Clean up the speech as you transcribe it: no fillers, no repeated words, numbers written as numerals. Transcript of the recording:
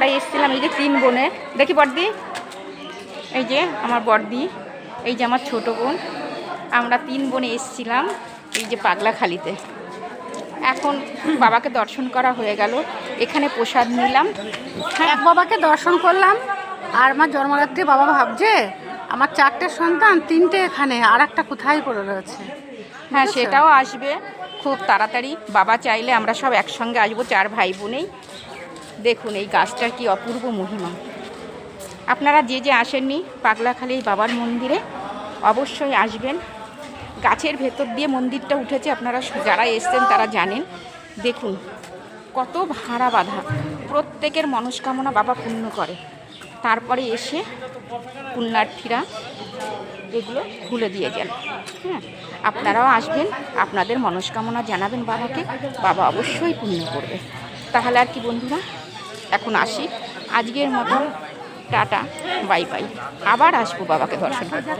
আমরা এসেছিলাম এই যে 3 বোনে, দেখি বড়দি, এই যে আমার বড়দি, এই যে আমার ছোট বোন, আমরা 3 বোনে এসেছিলাম এই যে পাগলাখালিতে। এখন বাবাকে দর্শন করা হয়ে গেল, এখানে প্রসাদ নিলাম। এক বাবাকে দর্শন করলাম, আর আমার জন্মরাত্রি বাবা ভাবছে আমার 4টে সন্তান, 3টে এখানে, আর একটা কোথায় পড়ে রয়েছে। হ্যাঁ, সেটাও আসবে খুব তাড়াতাড়ি। বাবা চাইলে আমরা সব একসঙ্গে আসবো, 4 ভাই বোনেই। দেখুন এই গাছটার কি অপূর্ব মহিমা। আপনারা যে যে আসেননি পাগলাখালি বাবার মন্দিরে অবশ্যই আসবেন। গাছের ভেতর দিয়ে মন্দিরটা উঠেছে, আপনারা যারা এসছেন তারা জানেন। দেখুন কত ভাড়া বাঁধা, প্রত্যেকের মনস্কামনা বাবা পূর্ণ করে। তারপরে এসে পুণ্যার্থীরা এগুলো খুলে দিয়ে যান। হ্যাঁ, আপনারাও আসবেন, আপনাদের মনস্কামনা জানাবেন বাবাকে, বাবা অবশ্যই পূর্ণ করবে। তাহলে আর কি বন্ধুরা, এখন আসি, আজকের মতো টাটা, বাই বাই। আবার আসবো বাবাকে দর্শন করতে।